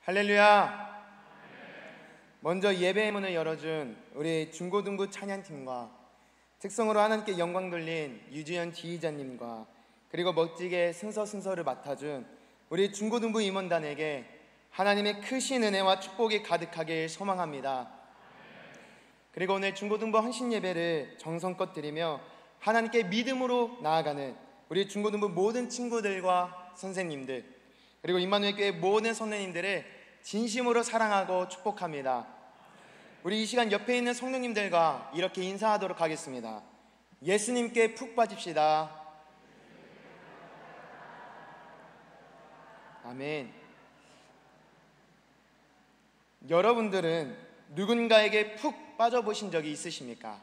할렐루야. 먼저 예배의 문을 열어준 우리 중고등부 찬양팀과 특성으로 하나님께 영광 돌린 유주연 지휘자님과 그리고 멋지게 순서를 맡아준 우리 중고등부 임원단에게 하나님의 크신 은혜와 축복이 가득하길 소망합니다. 그리고 오늘 중고등부 헌신 예배를 정성껏 드리며 하나님께 믿음으로 나아가는 우리 중고등부 모든 친구들과 선생님들, 그리고 임마누엘 교회 모든 선생님들을 진심으로 사랑하고 축복합니다. 우리 이 시간 옆에 있는 성도님들과 이렇게 인사하도록 하겠습니다. 예수님께 푹 빠집시다. 아멘. 여러분들은 누군가에게 푹 빠져보신 적이 있으십니까?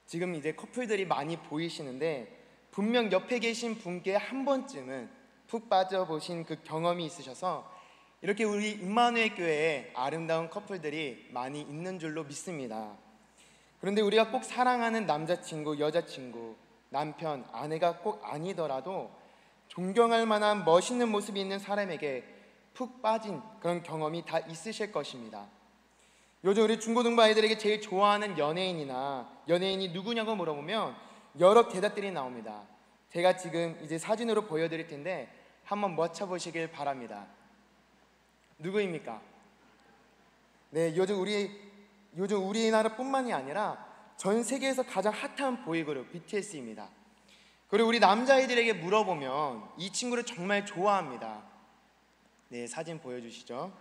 지금 이제 커플들이 많이 보이시는데 분명 옆에 계신 분께 한 번쯤은 푹 빠져보신 그 경험이 있으셔서 이렇게 우리 임마누엘 교회에 아름다운 커플들이 많이 있는 줄로 믿습니다. 그런데 우리가 꼭 사랑하는 남자친구, 여자친구, 남편, 아내가 꼭 아니더라도 존경할 만한 멋있는 모습이 있는 사람에게 푹 빠진 그런 경험이 다 있으실 것입니다. 요즘 우리 중고등부 아이들에게 제일 좋아하는 연예인이 누구냐고 물어보면 여러 대답들이 나옵니다. 제가 지금 이제 사진으로 보여드릴 텐데 한번 맞춰보시길 바랍니다. 누구입니까? 네, 요즘 우리나라뿐만이 아니라 전 세계에서 가장 핫한 보이그룹 BTS입니다. 그리고 우리 남자아이들에게 물어보면 이 친구를 정말 좋아합니다. 네, 사진 보여주시죠.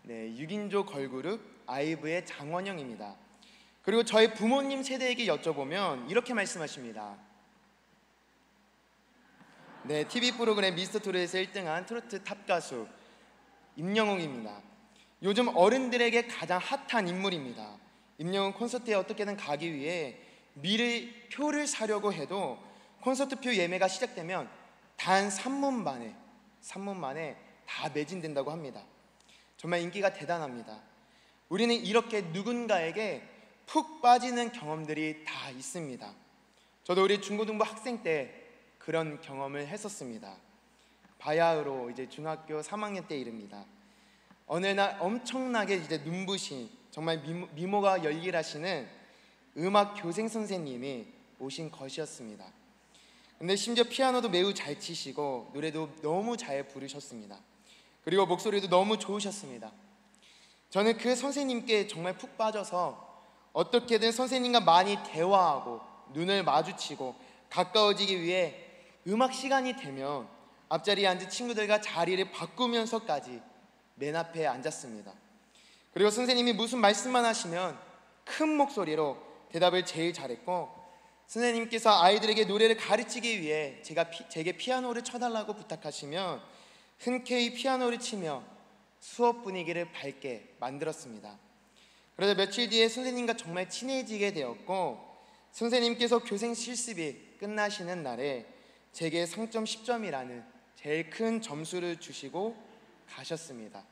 네, 6인조 걸그룹 아이브의 장원영입니다. 그리고 저희 부모님 세대에게 여쭤보면 이렇게 말씀하십니다. 네, TV 프로그램 미스터트롯에서 1등한 트로트 탑가수 임영웅입니다. 요즘 어른들에게 가장 핫한 인물입니다. 임영웅 콘서트에 어떻게든 가기 위해 미리 표를 사려고 해도 콘서트 표 예매가 시작되면 단 3분 만에 다 매진된다고 합니다. 정말 인기가 대단합니다. 우리는 이렇게 누군가에게 푹 빠지는 경험들이 다 있습니다. 저도 우리 중고등부 학생 때 그런 경험을 했었습니다. 바야흐로 이제 중학교 3학년 때 일입니다. 어느 날 엄청나게 이제 눈부신 정말 미모가 열일하시는 음악 교생 선생님이 오신 것이었습니다. 근데 심지어 피아노도 매우 잘 치시고 노래도 너무 잘 부르셨습니다. 그리고 목소리도 너무 좋으셨습니다. 저는 그 선생님께 정말 푹 빠져서 어떻게든 선생님과 많이 대화하고 눈을 마주치고 가까워지기 위해 음악 시간이 되면 앞자리에 앉은 친구들과 자리를 바꾸면서까지 맨 앞에 앉았습니다. 그리고 선생님이 무슨 말씀만 하시면 큰 목소리로 대답을 제일 잘했고, 선생님께서 아이들에게 노래를 가르치기 위해 제게 피아노를 쳐달라고 부탁하시면 흔쾌히 피아노를 치며 수업 분위기를 밝게 만들었습니다. 그러자 며칠 뒤에 선생님과 정말 친해지게 되었고, 선생님께서 교생 실습이 끝나시는 날에 제게 상점 10점이라는 제일 큰 점수를 주시고 가셨습니다.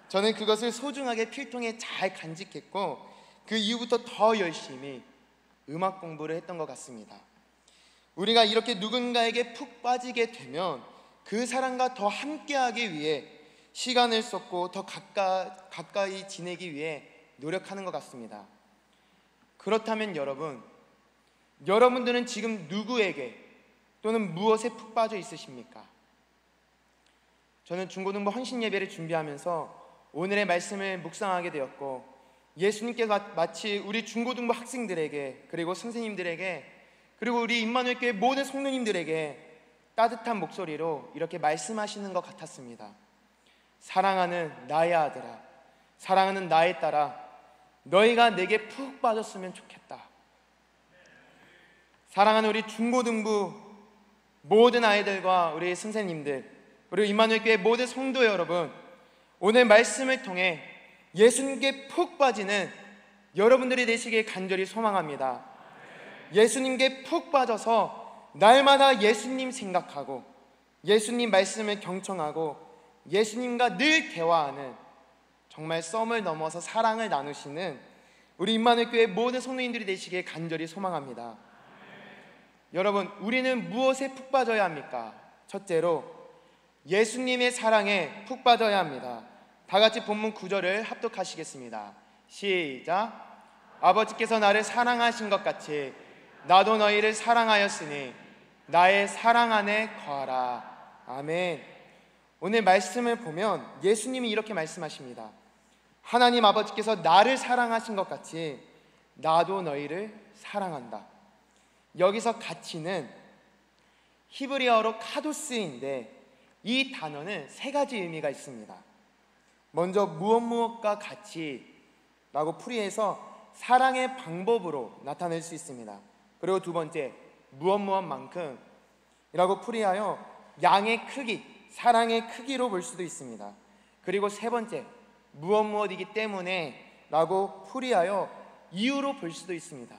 저는 그것을 소중하게 필통에 잘 간직했고 그 이후부터 더 열심히 음악 공부를 했던 것 같습니다. 우리가 이렇게 누군가에게 푹 빠지게 되면 그 사람과 더 함께하기 위해 시간을 쏟고 더 가까이 지내기 위해 노력하는 것 같습니다. 그렇다면 여러분들은 지금 누구에게 또는 무엇에 푹 빠져 있으십니까? 저는 중고등부 헌신 예배를 준비하면서 오늘의 말씀을 묵상하게 되었고, 예수님께서 마치 우리 중고등부 학생들에게, 그리고 선생님들에게, 그리고 우리 임마누엘 교회 모든 성도님들에게 따뜻한 목소리로 이렇게 말씀하시는 것 같았습니다. 사랑하는 나의 아들아, 사랑하는 나의 딸아, 너희가 내게 푹 빠졌으면 좋겠다. 사랑하는 우리 중고등부 모든 아이들과 우리 선생님들, 그리고 임마누엘 교회 모든 성도 여러분, 오늘 말씀을 통해 예수님께 푹 빠지는 여러분들이 되시길 간절히 소망합니다. 예수님께 푹 빠져서 날마다 예수님 생각하고 예수님 말씀을 경청하고 예수님과 늘 대화하는, 정말 썸을 넘어서 사랑을 나누시는 우리 임마누엘 교회 모든 성도님들이 되시길 간절히 소망합니다. 여러분, 우리는 무엇에 푹 빠져야 합니까? 첫째로 예수님의 사랑에 푹 빠져야 합니다. 다 같이 본문 9절을 합독하시겠습니다. 시작. 아버지께서 나를 사랑하신 것 같이 나도 너희를 사랑하였으니 나의 사랑 안에 거하라. 아멘. 오늘 말씀을 보면 예수님이 이렇게 말씀하십니다. 하나님 아버지께서 나를 사랑하신 것 같이 나도 너희를 사랑한다. 여기서 같이는 히브리어로 카도스인데 이 단어는 세 가지 의미가 있습니다. 먼저 무엇과 같이 라고 풀이해서 사랑의 방법으로 나타낼 수 있습니다. 그리고 두 번째, 무엇만큼 이라고 풀이하여 양의 크기, 사랑의 크기로 볼 수도 있습니다. 그리고 세 번째, 무엇이기 때문에 라고 풀이하여 이유로 볼 수도 있습니다.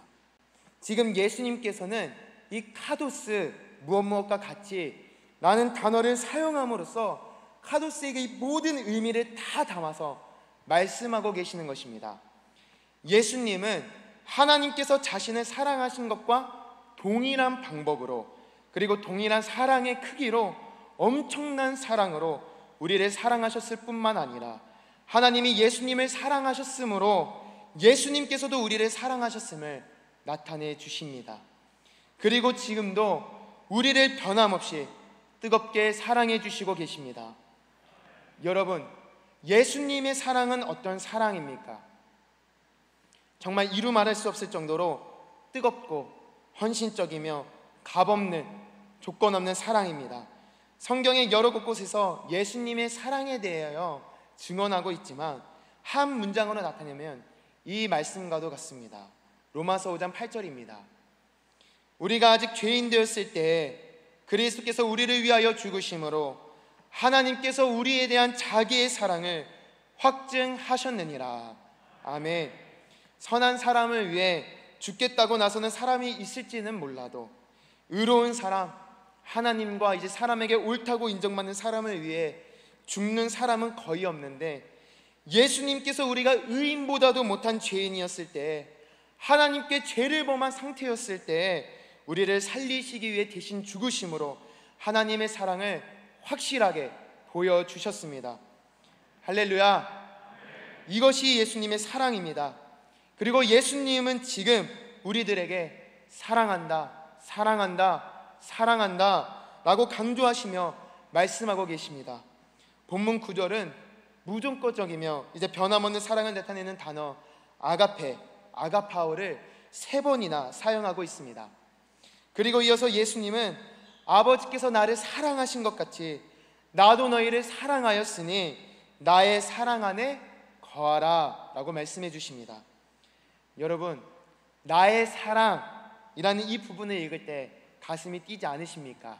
지금 예수님께서는 이 카도스, 무엇과 같이 라는 단어를 사용함으로써 카도스에게 이 모든 의미를 다 담아서 말씀하고 계시는 것입니다. 예수님은 하나님께서 자신을 사랑하신 것과 동일한 방법으로, 그리고 동일한 사랑의 크기로, 엄청난 사랑으로 우리를 사랑하셨을 뿐만 아니라 하나님이 예수님을 사랑하셨으므로 예수님께서도 우리를 사랑하셨음을 나타내 주십니다. 그리고 지금도 우리를 변함없이 뜨겁게 사랑해 주시고 계십니다. 여러분, 예수님의 사랑은 어떤 사랑입니까? 정말 이루 말할 수 없을 정도로 뜨겁고 헌신적이며 값없는, 조건 없는 사랑입니다. 성경의 여러 곳곳에서 예수님의 사랑에 대하여 증언하고 있지만 한 문장으로 나타내면 이 말씀과도 같습니다. 로마서 5장 8절입니다. 우리가 아직 죄인 되었을 때 그리스도께서 우리를 위하여 죽으심으로 하나님께서 우리에 대한 자기의 사랑을 확증하셨느니라. 아멘. 선한 사람을 위해 죽겠다고 나서는 사람이 있을지는 몰라도 의로운 사람, 하나님과 이제 사람에게 옳다고 인정받는 사람을 위해 죽는 사람은 거의 없는데, 예수님께서 우리가 의인보다도 못한 죄인이었을 때, 하나님께 죄를 범한 상태였을 때 우리를 살리시기 위해 대신 죽으심으로 하나님의 사랑을 확실하게 보여주셨습니다. 할렐루야. 이것이 예수님의 사랑입니다. 그리고 예수님은 지금 우리들에게 사랑한다, 사랑한다, 사랑한다 라고 강조하시며 말씀하고 계십니다. 본문 9절은 무조건적이며 이제 변함없는 사랑을 나타내는 단어 아가페, 아가파오를 3번이나 사용하고 있습니다. 그리고 이어서 예수님은 아버지께서 나를 사랑하신 것 같이 나도 너희를 사랑하였으니 나의 사랑 안에 거하라 라고 말씀해 주십니다. 여러분, 나의 사랑이라는 이 부분을 읽을 때 가슴이 뛰지 않으십니까?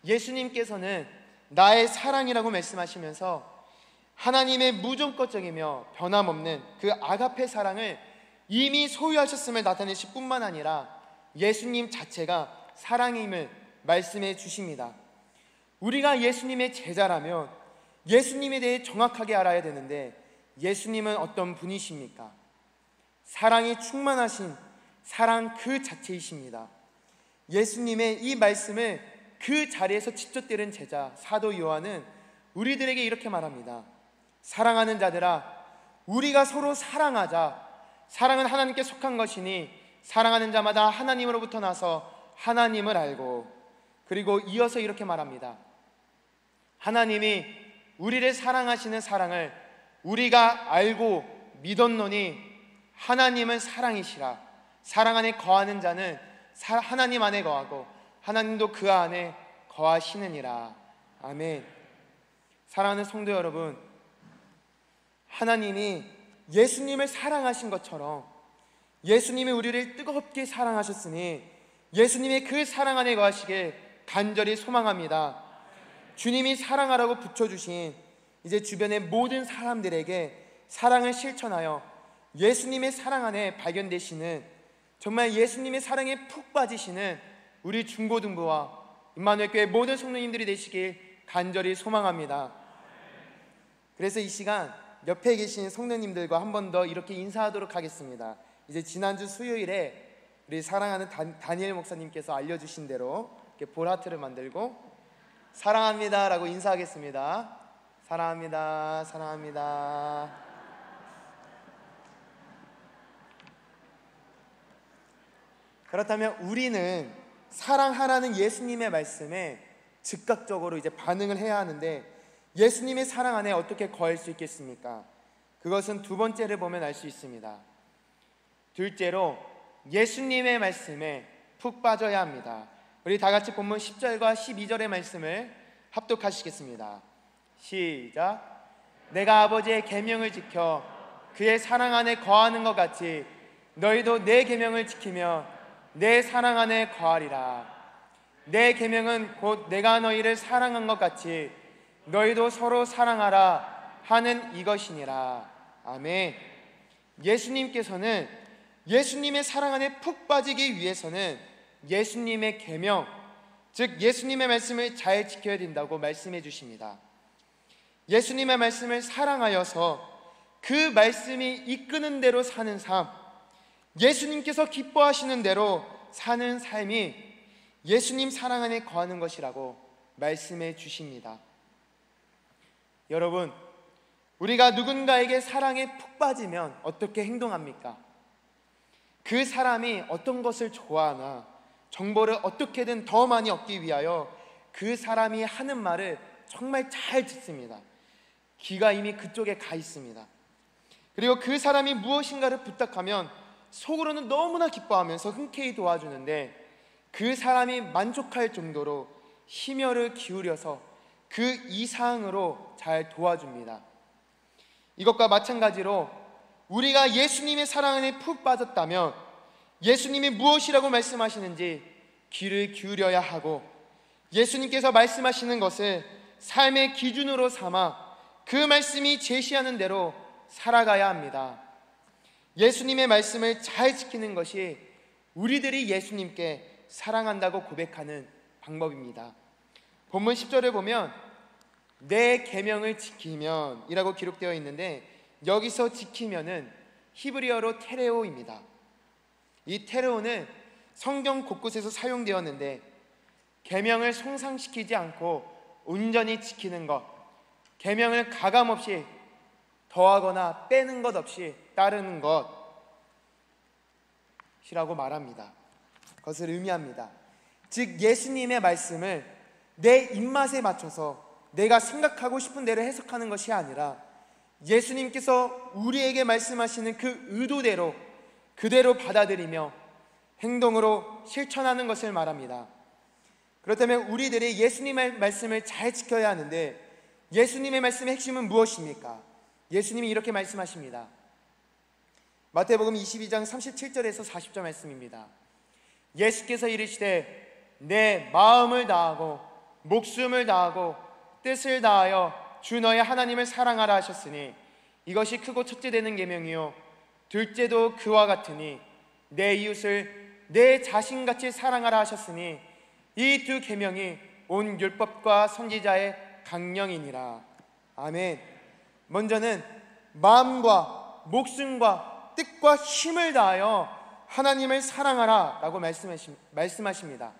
예수님께서는 나의 사랑이라고 말씀하시면서 하나님의 무조건적이며 변함없는 그 아가페 사랑을 이미 소유하셨음을 나타내실 뿐만 아니라 예수님 자체가 사랑임을 말씀해 주십니다. 우리가 예수님의 제자라면 예수님에 대해 정확하게 알아야 되는데, 예수님은 어떤 분이십니까? 사랑이 충만하신 사랑 그 자체이십니다. 예수님의 이 말씀을 그 자리에서 직접 들은 제자 사도 요한은 우리들에게 이렇게 말합니다. 사랑하는 자들아, 우리가 서로 사랑하자. 사랑은 하나님께 속한 것이니 사랑하는 자마다 하나님으로부터 나서 하나님을 알고, 그리고 이어서 이렇게 말합니다. 하나님이 우리를 사랑하시는 사랑을 우리가 알고 믿었노니 하나님은 사랑이시라. 사랑 안에 거하는 자는 하나님 안에 거하고 하나님도 그 안에 거하시느니라. 아멘. 사랑하는 성도 여러분, 하나님이 예수님을 사랑하신 것처럼 예수님이 우리를 뜨겁게 사랑하셨으니 예수님의 그 사랑 안에 거하시길 간절히 소망합니다. 주님이 사랑하라고 붙여주신 이제 주변의 모든 사람들에게 사랑을 실천하여 예수님의 사랑 안에 발견되시는, 정말 예수님의 사랑에 푹 빠지시는 우리 중고등부와 임마누엘교회 모든 성도님들이 되시길 간절히 소망합니다. 그래서 이 시간 옆에 계신 성도님들과 한 번 더 이렇게 인사하도록 하겠습니다. 이제 지난주 수요일에 우리 사랑하는 다니엘 목사님께서 알려주신 대로 이렇게 볼하트를 만들고 사랑합니다 라고 인사하겠습니다. 사랑합니다. 사랑합니다. 그렇다면 우리는 사랑하라는 예수님의 말씀에 즉각적으로 이제 반응을 해야 하는데, 예수님의 사랑 안에 어떻게 거할 수 있겠습니까? 그것은 두 번째를 보면 알 수 있습니다. 둘째로 예수님의 말씀에 푹 빠져야 합니다. 우리 다 같이 본문 10절과 12절의 말씀을 합독하시겠습니다. 시작. 내가 아버지의 계명을 지켜 그의 사랑 안에 거하는 것 같이 너희도 내 계명을 지키며 내 사랑 안에 거하리라. 내 계명은 곧 내가 너희를 사랑한 것 같이 너희도 서로 사랑하라 하는 이것이니라. 아멘. 예수님께서는 예수님의 사랑 안에 푹 빠지기 위해서는 예수님의 계명, 즉 예수님의 말씀을 잘 지켜야 된다고 말씀해 주십니다. 예수님의 말씀을 사랑하여서 그 말씀이 이끄는 대로 사는 삶, 예수님께서 기뻐하시는 대로 사는 삶이 예수님 사랑 안에 거하는 것이라고 말씀해 주십니다. 여러분, 우리가 누군가에게 사랑에 푹 빠지면 어떻게 행동합니까? 그 사람이 어떤 것을 좋아하나, 정보를 어떻게든 더 많이 얻기 위하여 그 사람이 하는 말을 정말 잘 듣습니다. 귀가 이미 그쪽에 가 있습니다. 그리고 그 사람이 무엇인가를 부탁하면 속으로는 너무나 기뻐하면서 흔쾌히 도와주는데, 그 사람이 만족할 정도로 심혈을 기울여서 그 이상으로 잘 도와줍니다. 이것과 마찬가지로 우리가 예수님의 사랑 안에 푹 빠졌다면 예수님이 무엇이라고 말씀하시는지 귀를 기울여야 하고, 예수님께서 말씀하시는 것을 삶의 기준으로 삼아 그 말씀이 제시하는 대로 살아가야 합니다. 예수님의 말씀을 잘 지키는 것이 우리들이 예수님께 사랑한다고 고백하는 방법입니다. 본문 10절을 보면 내 계명을 지키면 이라고 기록되어 있는데, 여기서 지키면은 히브리어로 테레오입니다. 이 테레오는 성경 곳곳에서 사용되었는데, 계명을 손상시키지 않고 온전히 지키는 것, 계명을 가감없이 더하거나 빼는 것 없이 따르는 것이라고 말합니다. 그것을 의미합니다. 즉 예수님의 말씀을 내 입맛에 맞춰서 내가 생각하고 싶은 대로 해석하는 것이 아니라 예수님께서 우리에게 말씀하시는 그 의도대로 그대로 받아들이며 행동으로 실천하는 것을 말합니다. 그렇다면 우리들이 예수님의 말씀을 잘 지켜야 하는데, 예수님의 말씀의 핵심은 무엇입니까? 예수님이 이렇게 말씀하십니다. 마태복음 22장 37절에서 40절 말씀입니다. 예수께서 이르시되 내 마음을 다하고 목숨을 다하고 뜻을 다하여 주 너의 하나님을 사랑하라 하셨으니 이것이 크고 첫째 되는 계명이요 둘째도 그와 같으니 내 이웃을 내 자신같이 사랑하라 하셨으니 이 두 계명이 온 율법과 선지자의 강령이니라. 아멘. 먼저는 마음과 목숨과 뜻과 힘을 다하여 하나님을 사랑하라 라고 말씀하십니다.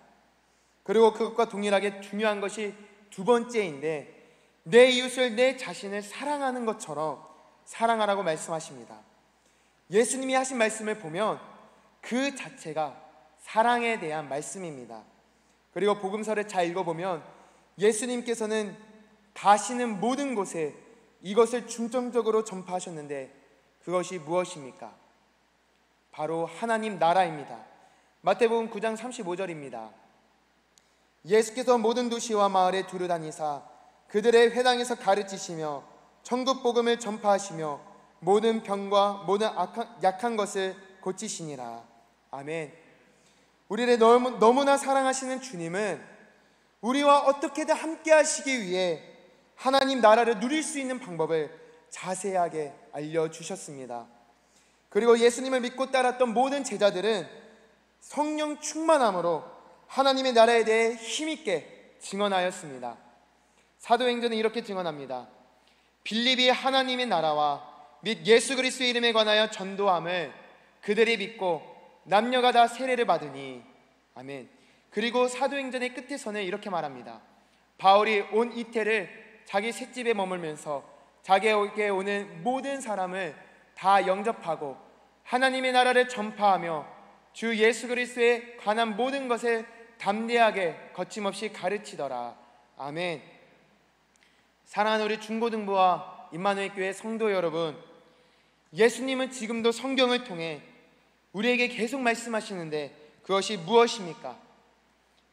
그리고 그것과 동일하게 중요한 것이 두 번째인데, 내 이웃을 내 자신을 사랑하는 것처럼 사랑하라고 말씀하십니다. 예수님이 하신 말씀을 보면 그 자체가 사랑에 대한 말씀입니다. 그리고 복음서를 잘 읽어보면 예수님께서는 가시는 모든 곳에 이것을 중점적으로 전파하셨는데, 그것이 무엇입니까? 바로 하나님 나라입니다. 마태복음 9장 35절입니다. 예수께서 모든 도시와 마을에 두루 다니사 그들의 회당에서 가르치시며 천국 복음을 전파하시며 모든 병과 모든 약한 것을 고치시니라. 아멘. 우리를 너무나 사랑하시는 주님은 우리와 어떻게든 함께 하시기 위해 하나님 나라를 누릴 수 있는 방법을 자세하게 알려주셨습니다. 그리고 예수님을 믿고 따랐던 모든 제자들은 성령 충만함으로 하나님의 나라에 대해 힘있게 증언하였습니다. 사도행전은 이렇게 증언합니다. 빌립이 하나님의 나라와 및 예수 그리스도의 이름에 관하여 전도함을 그들이 믿고 남녀가 다 세례를 받으니. 아멘. 그리고 사도행전의 끝에서는 이렇게 말합니다. 바울이 온 이태를 자기 셋집에 머물면서 자기에게 오는 모든 사람을 다 영접하고 하나님의 나라를 전파하며 주 예수 그리스도에 관한 모든 것을 담대하게 거침없이 가르치더라. 아멘. 사랑하는 우리 중고등부와 임마누엘 교회 성도 여러분, 예수님은 지금도 성경을 통해 우리에게 계속 말씀하시는데 그것이 무엇입니까?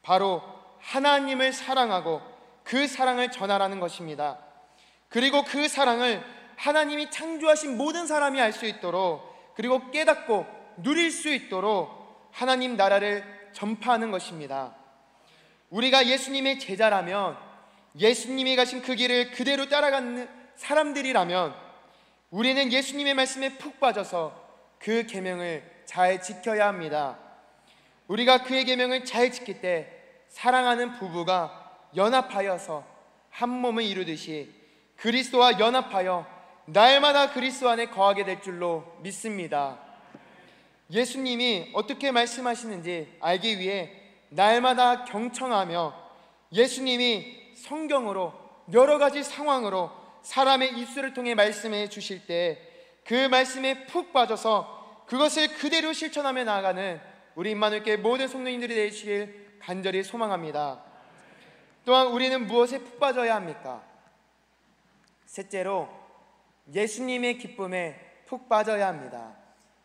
바로 하나님을 사랑하고 그 사랑을 전하라는 것입니다. 그리고 그 사랑을 하나님이 창조하신 모든 사람이 알 수 있도록, 그리고 깨닫고 누릴 수 있도록 하나님 나라를 전파하는 것입니다. 우리가 예수님의 제자라면, 예수님이 가신 그 길을 그대로 따라가는 사람들이라면 우리는 예수님의 말씀에 푹 빠져서 그 계명을 잘 지켜야 합니다. 우리가 그의 계명을 잘 지킬 때 사랑하는 부부가 연합하여서 한 몸을 이루듯이 그리스도와 연합하여 날마다 그리스도 안에 거하게 될 줄로 믿습니다. 예수님이 어떻게 말씀하시는지 알기 위해 날마다 경청하며 예수님이 성경으로 여러 가지 상황으로 사람의 입술을 통해 말씀해 주실 때 그 말씀에 푹 빠져서 그것을 그대로 실천하며 나아가는 우리 임마누엘 교회 모든 성도님들이 되시길 간절히 소망합니다. 또한 우리는 무엇에 푹 빠져야 합니까? 셋째로 예수님의 기쁨에 푹 빠져야 합니다.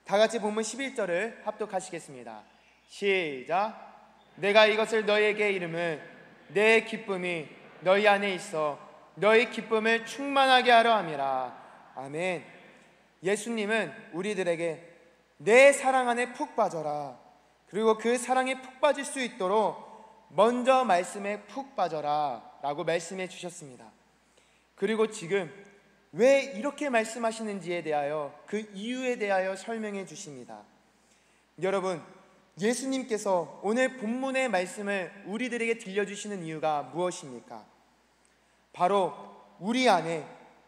다 같이 본문 11절을 합독하시겠습니다. 시작. 내가 이것을 너희에게 이름은 내 기쁨이 너희 안에 있어 너희 기쁨을 충만하게 하려 함이라. 아멘. 예수님은 우리들에게 내 사랑 안에 푹 빠져라, 그리고 그 사랑에 푹 빠질 수 있도록 먼저 말씀에 푹 빠져라 라고 말씀해 주셨습니다. 그리고 지금 왜 이렇게 말씀하시는지에 대하여, 그 이유에 대하여 설명해 주십니다. 여러분, 예수님께서 오늘 본문의 말씀을 우리들에게 들려주시는 이유가 무엇입니까? 바로 우리 안에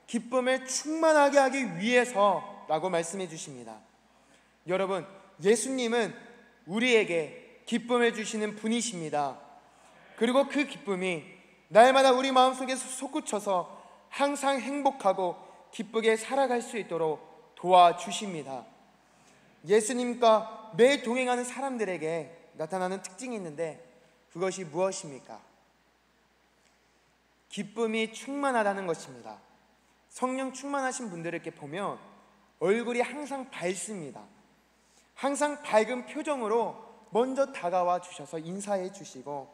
기쁨을 충만하게 하기 위해서라고 말씀해 주십니다. 여러분, 예수님은 우리에게 기쁨을 주시는 분이십니다. 그리고 그 기쁨이 날마다 우리 마음속에서 솟구쳐서 항상 행복하고 기쁘게 살아갈 수 있도록 도와주십니다. 예수님과 매일 동행하는 사람들에게 나타나는 특징이 있는데 그것이 무엇입니까? 기쁨이 충만하다는 것입니다. 성령 충만하신 분들을 이렇게 보면 얼굴이 항상 밝습니다. 항상 밝은 표정으로 먼저 다가와 주셔서 인사해 주시고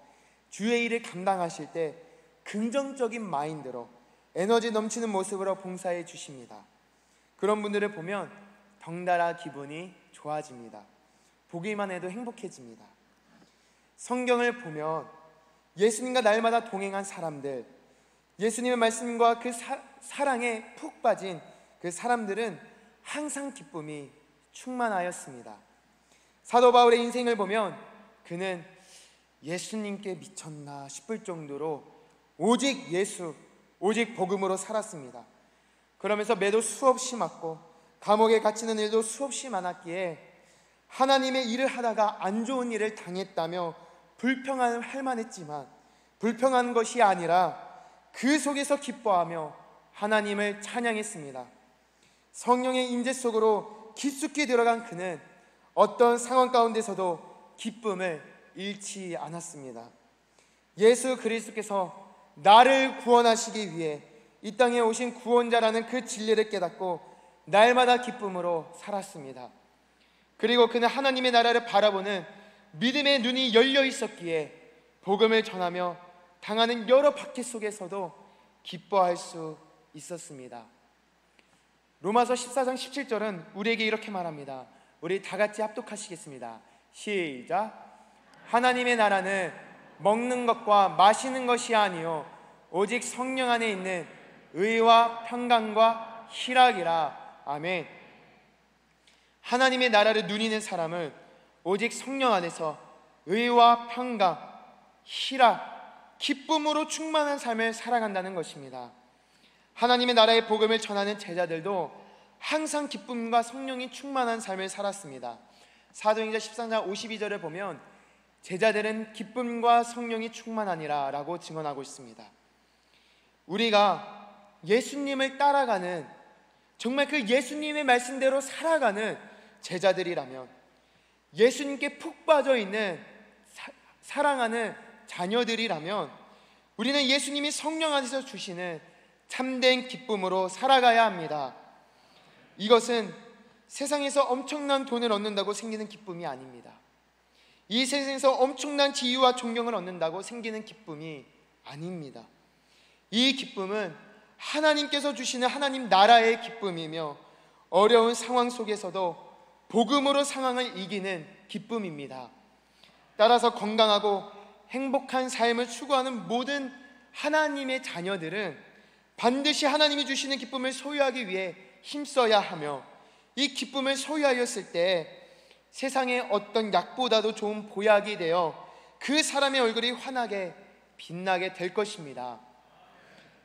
주의 일을 감당하실 때 긍정적인 마인드로 에너지 넘치는 모습으로 봉사해 주십니다. 그런 분들을 보면 덩달아 기분이 좋아집니다. 보기만 해도 행복해집니다. 성경을 보면 예수님과 날마다 동행한 사람들, 예수님의 말씀과 그 사랑에 푹 빠진 그 사람들은 항상 기쁨이 충만하였습니다. 사도 바울의 인생을 보면 그는 예수님께 미쳤나 싶을 정도로 오직 예수, 오직 복음으로 살았습니다. 그러면서 매도 수없이 맞고 감옥에 갇히는 일도 수없이 많았기에 하나님의 일을 하다가 안 좋은 일을 당했다며 불평할 만했지만 불평한 것이 아니라 그 속에서 기뻐하며 하나님을 찬양했습니다. 성령의 임재 속으로 깊숙이 들어간 그는 어떤 상황 가운데서도 기쁨을 잃지 않았습니다. 예수 그리스도께서 나를 구원하시기 위해 이 땅에 오신 구원자라는 그 진리를 깨닫고 날마다 기쁨으로 살았습니다. 그리고 그는 하나님의 나라를 바라보는 믿음의 눈이 열려 있었기에 복음을 전하며 당하는 여러 박해 속에서도 기뻐할 수 있었습니다. 로마서 14장 17절은 우리에게 이렇게 말합니다. 우리 다 같이 합독하시겠습니다. 시작. 하나님의 나라는 먹는 것과 마시는 것이 아니요 오직 성령 안에 있는 의와 평강과 희락이라. 아멘. 하나님의 나라를 누리는 사람은 오직 성령 안에서 의와 평강, 희락, 기쁨으로 충만한 삶을 살아간다는 것입니다. 하나님의 나라의 복음을 전하는 제자들도 항상 기쁨과 성령이 충만한 삶을 살았습니다. 사도행전 13장 52절을 보면 제자들은 기쁨과 성령이 충만하니라 라고 증언하고 있습니다. 우리가 예수님을 따라가는, 정말 그 예수님의 말씀대로 살아가는 제자들이라면, 예수님께 푹 빠져있는 사랑하는 자녀들이라면, 우리는 예수님이 성령 안에서 주시는 참된 기쁨으로 살아가야 합니다. 이것은 세상에서 엄청난 돈을 얻는다고 생기는 기쁨이 아닙니다. 이 세상에서 엄청난 지위와 존경을 얻는다고 생기는 기쁨이 아닙니다. 이 기쁨은 하나님께서 주시는 하나님 나라의 기쁨이며, 어려운 상황 속에서도 복음으로 상황을 이기는 기쁨입니다. 따라서 건강하고 행복한 삶을 추구하는 모든 하나님의 자녀들은 반드시 하나님이 주시는 기쁨을 소유하기 위해 힘써야 하며, 이 기쁨을 소유하였을 때 세상의 어떤 약보다도 좋은 보약이 되어 그 사람의 얼굴이 환하게 빛나게 될 것입니다.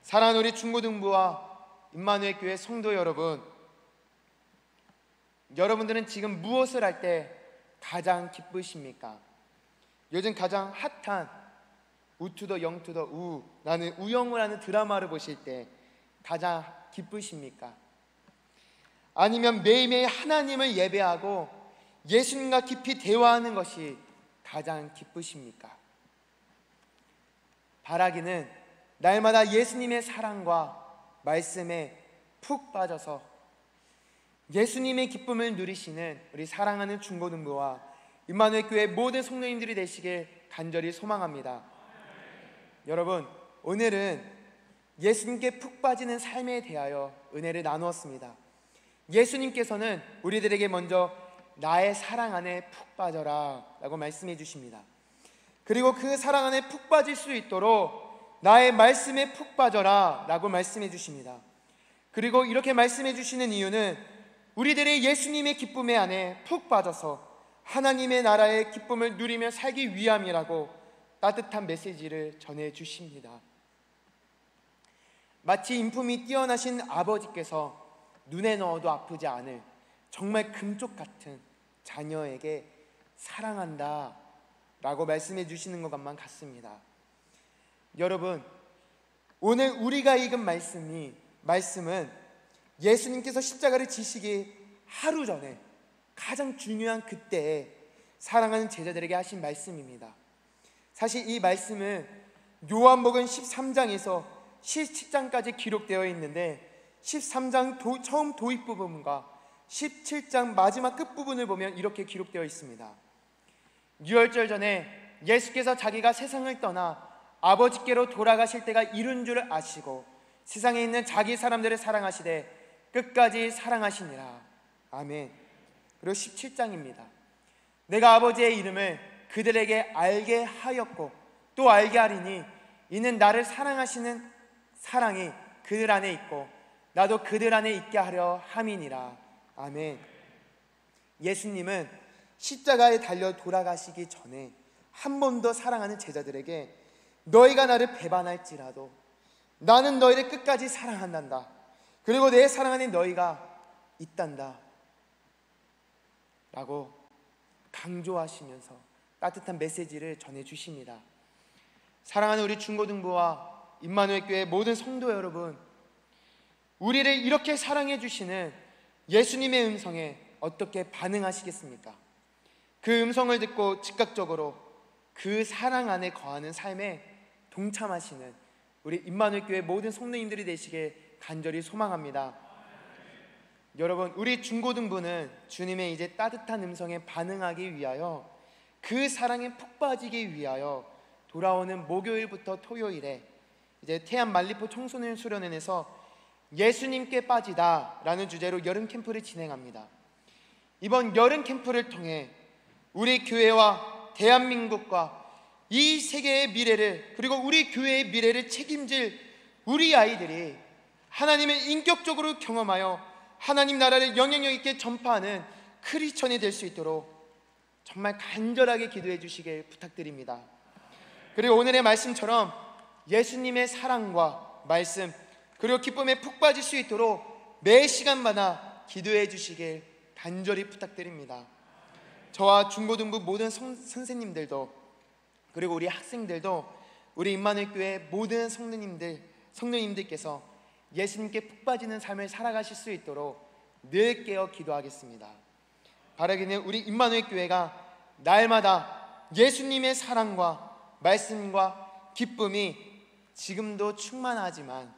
사랑하는 우리 중고등부와 임마누엘 교회 성도 여러분, 여러분들은 지금 무엇을 할 때 가장 기쁘십니까? 요즘 가장 핫한 우투더 영투더 우라는 우영우라는 드라마를 보실 때 가장 기쁘십니까? 아니면 매일매일 하나님을 예배하고 예수님과 깊이 대화하는 것이 가장 기쁘십니까? 바라기는 날마다 예수님의 사랑과 말씀에 푹 빠져서 예수님의 기쁨을 누리시는 우리 사랑하는 중고등부와 임마누엘 교회 모든 성도님들이 되시길 간절히 소망합니다. 여러분, 오늘은 예수님께 푹 빠지는 삶에 대하여 은혜를 나누었습니다. 예수님께서는 우리들에게 먼저 나의 사랑 안에 푹 빠져라 라고 말씀해 주십니다. 그리고 그 사랑 안에 푹 빠질 수 있도록 나의 말씀에 푹 빠져라 라고 말씀해 주십니다. 그리고 이렇게 말씀해 주시는 이유는 우리들의 예수님의 기쁨의 안에 푹 빠져서 하나님의 나라의 기쁨을 누리며 살기 위함이라고 따뜻한 메시지를 전해 주십니다. 마치 인품이 뛰어나신 아버지께서 눈에 넣어도 아프지 않을 정말 금쪽 같은 자녀에게 사랑한다 라고 말씀해 주시는 것만 같습니다. 여러분, 오늘 우리가 읽은 말씀은 예수님께서 십자가를 지시기 하루 전에 가장 중요한 그때에 사랑하는 제자들에게 하신 말씀입니다. 사실 이 말씀은 요한복음 13장에서 17장까지 기록되어 있는데, 13장 처음 도입 부분과 17장 마지막 끝부분을 보면 이렇게 기록되어 있습니다. 유월절 전에 예수께서 자기가 세상을 떠나 아버지께로 돌아가실 때가 이른 줄 아시고 세상에 있는 자기 사람들을 사랑하시되 끝까지 사랑하시니라. 아멘. 그리고 17장입니다. 내가 아버지의 이름을 그들에게 알게 하였고 또 알게 하리니 이는 나를 사랑하시는 사랑이 그들 안에 있고 나도 그들 안에 있게 하려 함이니라. 아멘. 예수님은 십자가에 달려 돌아가시기 전에 한 번 더 사랑하는 제자들에게 너희가 나를 배반할지라도 나는 너희를 끝까지 사랑한단다. 그리고 내 사랑 안에 너희가 있단다 라고 강조하시면서 따뜻한 메시지를 전해주십니다. 사랑하는 우리 중고등부와 임마누엘 교회 모든 성도 여러분, 우리를 이렇게 사랑해 주시는 예수님의 음성에 어떻게 반응하시겠습니까? 그 음성을 듣고 즉각적으로 그 사랑 안에 거하는 삶에 동참하시는 우리 임마누엘 교회 모든 성도님들이 되시길 간절히 소망합니다. 여러분, 우리 중고등부는 주님의 이제 따뜻한 음성에 반응하기 위하여, 그 사랑에 푹 빠지기 위하여 돌아오는 목요일부터 토요일에 이제 태안 말리포 청소년 수련회에서 예수님께 빠지다 라는 주제로 여름 캠프를 진행합니다. 이번 여름 캠프를 통해 우리 교회와 대한민국과 이 세계의 미래를, 그리고 우리 교회의 미래를 책임질 우리 아이들이 하나님을 인격적으로 경험하여 하나님 나라를 영향력 있게 전파하는 크리스천이 될 수 있도록 정말 간절하게 기도해 주시길 부탁드립니다. 그리고 오늘의 말씀처럼 예수님의 사랑과 말씀 그리고 기쁨에 푹 빠질 수 있도록 매 시간마다 기도해 주시길 간절히 부탁드립니다. 저와 중고등부 모든 선생님들도 그리고 우리 학생들도 우리 임마누엘 교회 모든 성도님들께서 예수님께 푹 빠지는 삶을 살아가실 수 있도록 늘 깨어 기도하겠습니다. 바라기는 우리 임마누엘 교회가 날마다 예수님의 사랑과 말씀과 기쁨이 지금도 충만하지만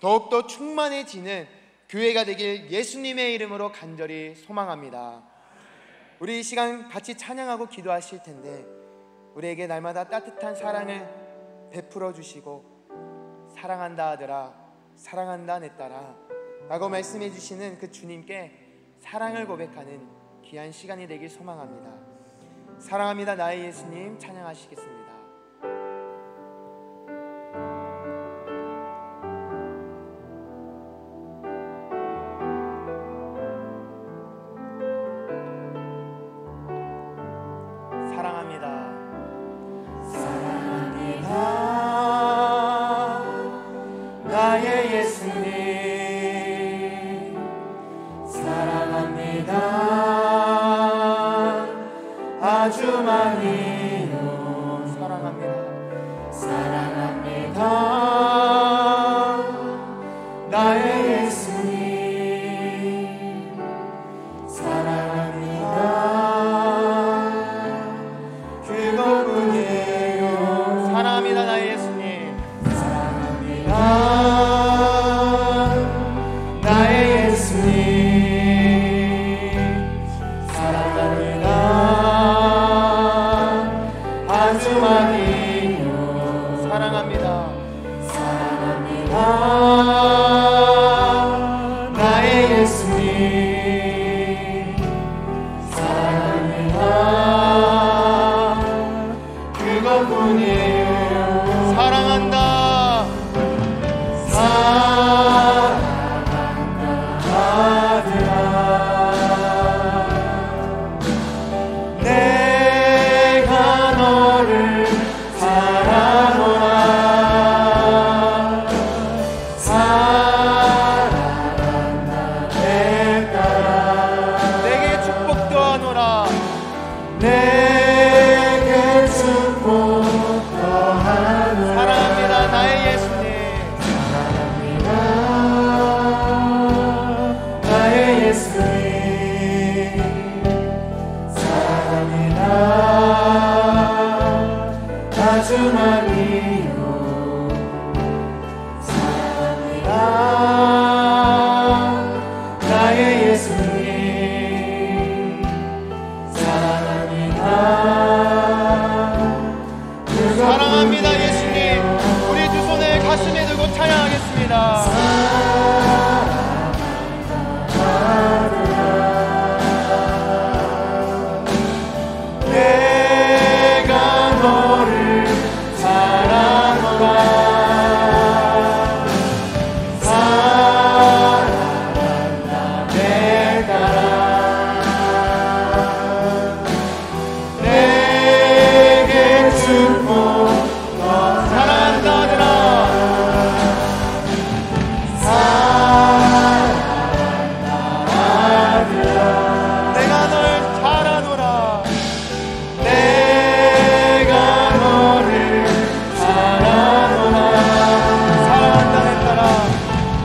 더욱더 충만해지는 교회가 되길 예수님의 이름으로 간절히 소망합니다. 우리 이 시간 같이 찬양하고 기도하실 텐데 우리에게 날마다 따뜻한 사랑을 베풀어 주시고 사랑한다 아들아, 사랑한다 내 딸아 라고 말씀해 주시는 그 주님께 사랑을 고백하는 귀한 시간이 되길 소망합니다. 사랑합니다 나의 예수님 찬양하시겠습니다. 사랑합니다. 사랑합니다 나의 예수님 사랑합니다 아주 많이요 사랑합니다 사랑합니다 나의 예수님 사랑합니다 그것뿐이에요 사랑합니다 나의 예수님 사랑합니다 나의 예수님 사랑합니다 아주 많이요 사랑합니다 사랑합니다 나의 예수님 사랑합니다 그것뿐이에요 사랑한다 사랑한다 아들아 내가 너를 사랑하노라 사랑한다 내 딸아 내게 축복도 하노라 내게 축복도 하노라 사랑합니다 나의 예수님 사랑합니다 나의 예수님 사랑합니다 아주 많이요 사랑합니다 나의 예수님 사랑합니다 사랑합니다 예수님 우리 두 손을 가슴에 들고 찬양하겠습니다. 내가 너를 사랑하노라 사랑한다 내 딸아 내게 축복 사랑한다 아들아 사랑한다 아들아 내가 널 사랑하노라 내가 너를 사랑하노라 사랑한다 내 딸아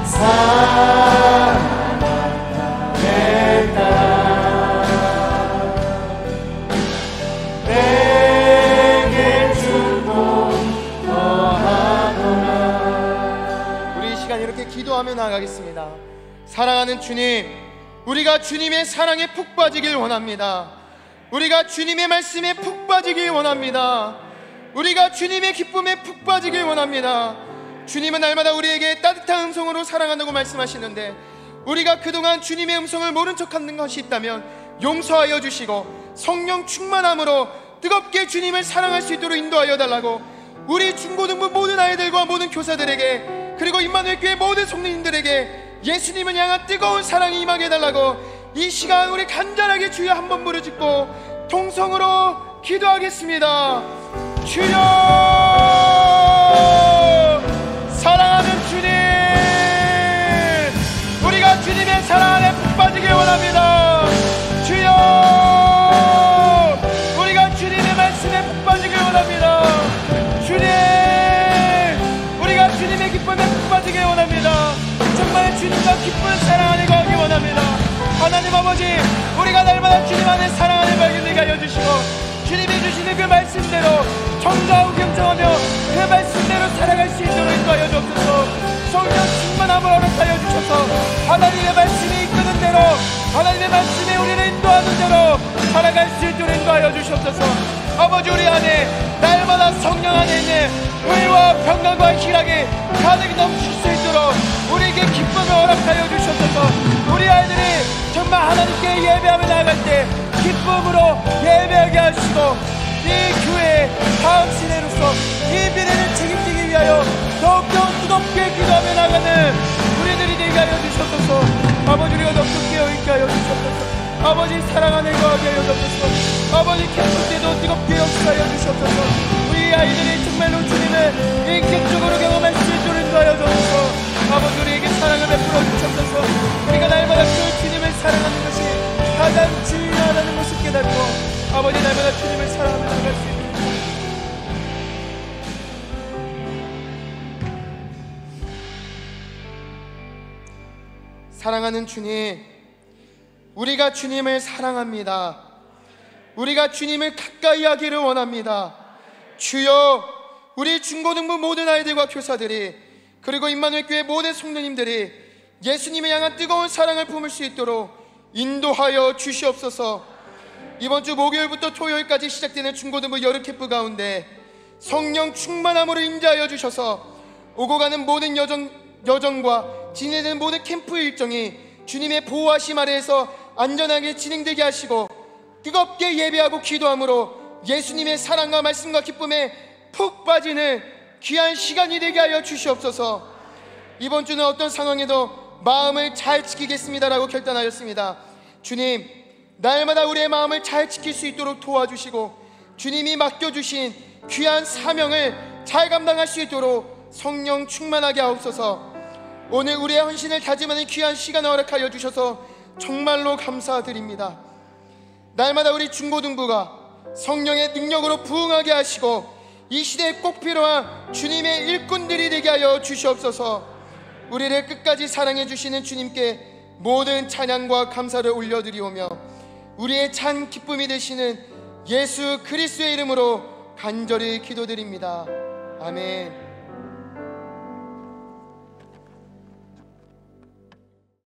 사랑한다 내 딸아 내게 축복 더하노라 우리 이 시간 이렇게 기도하며 나아가겠습니다. 사랑하는 주님 우리가 주님의 사랑에 푹 빠지길 원합니다. 우리가 주님의 말씀에 푹 빠지길 원합니다. 우리가 주님의 기쁨에 푹 빠지길 원합니다. 주님은 날마다 우리에게 따뜻한 음성으로 사랑한다고 말씀하시는데 우리가 그동안 주님의 음성을 모른 척하는 것이 있다면 용서하여 주시고 성령 충만함으로 뜨겁게 주님을 사랑할 수 있도록 인도하여 달라고 우리 중고등부 모든 아이들과 모든 교사들에게 그리고 임마누엘 교회 모든 성도님들에게 예수님을 향한 뜨거운 사랑이 임하게 해달라고 이 시간 우리 간절하게 주여 한번 부르짖고 통성으로 기도하겠습니다. 주여 사랑하는 주님 우리가 주님의 사랑 안에 푹 빠지길 원합니다. 주여 우리가 주님의 말씀에 푹 빠지길 원합니다. 주님과 기쁜 사랑 안에 거하기 원합니다. 하나님 아버지, 우리가 날마다 주님 안에 사랑 안에 발견되게 하여 주시고, 주님이 주시는 그 말씀대로 정정하고 경청하며 그 말씀대로 살아갈 수 있도록 인도하여 주옵소서. 성령 충만함을 허락하여 주셔서 하나님의 말씀이 이끄는 대로, 하나님의 말씀이 우리를 인도하는 대로 살아갈 수 있도록 인도하여 주시옵소서. 아버지, 우리 안에 날마다 성령 안에 있는 의와 평강과 희락이 가득히 넘칠 수 있도록 우리에게 기쁨을 허락하여 주시옵소서. 우리 아이들이 정말 하나님께 예배하며 나아갈 때 기쁨으로 예배하게 하시고, 이 교회의 다음 시대로서 이 미래를 책임지기 위하여 더욱더 뜨겁게 기도하며 나가는 우리들이 되게 하여 주시옵소서. 아버지, 우리가 더욱더 깨어있게 하여 주시옵소서. 아버지, 사랑 안에 거하게 하여 주옵소서. 아버지, 캠프 때도 뜨겁게 역사하여 주시옵소서. 우리 아이들이 정말로 주님을 인격적으로 경험할 수 있도록 인도하여 주옵소서. 아버지, 우리에게 사랑을 베풀어 주옵소서. 우리가 날마다 그 주님을 사랑하는 것이 가장 중요하다는 것을 깨닫고, 아버지, 날마다 주님을 사랑하며 나갈 수 있는 사랑하는 주님, 우리가 주님을 사랑합니다. 우리가 주님을 가까이 하기를 원합니다. 주여, 우리 중고등부 모든 아이들과 교사들이, 그리고 임마누엘 교회 모든 성도님들이 예수님을 향한 뜨거운 사랑을 품을 수 있도록 인도하여 주시옵소서. 이번 주 목요일부터 토요일까지 시작되는 중고등부 여름 캠프 가운데 성령 충만함으로 임재하여 주셔서 오고 가는 모든 여정과 진행되는 모든 캠프 일정이 주님의 보호하심 아래에서 안전하게 진행되게 하시고, 뜨겁게 예배하고 기도함으로 예수님의 사랑과 말씀과 기쁨에 푹 빠지는 귀한 시간이 되게 하여 주시옵소서. 이번 주는 어떤 상황에도 마음을 잘 지키겠습니다라고 결단하였습니다. 주님, 날마다 우리의 마음을 잘 지킬 수 있도록 도와주시고, 주님이 맡겨주신 귀한 사명을 잘 감당할 수 있도록 성령 충만하게 하옵소서. 오늘 우리의 헌신을 다짐하는 귀한 시간을 허락하여 주셔서 정말로 감사드립니다. 날마다 우리 중고등부가 성령의 능력으로 부응하게 하시고, 이 시대에 꼭 필요한 주님의 일꾼들이 되게 하여 주시옵소서. 우리를 끝까지 사랑해 주시는 주님께 모든 찬양과 감사를 올려드리오며, 우리의 참 기쁨이 되시는 예수 그리스도의 이름으로 간절히 기도드립니다. 아멘.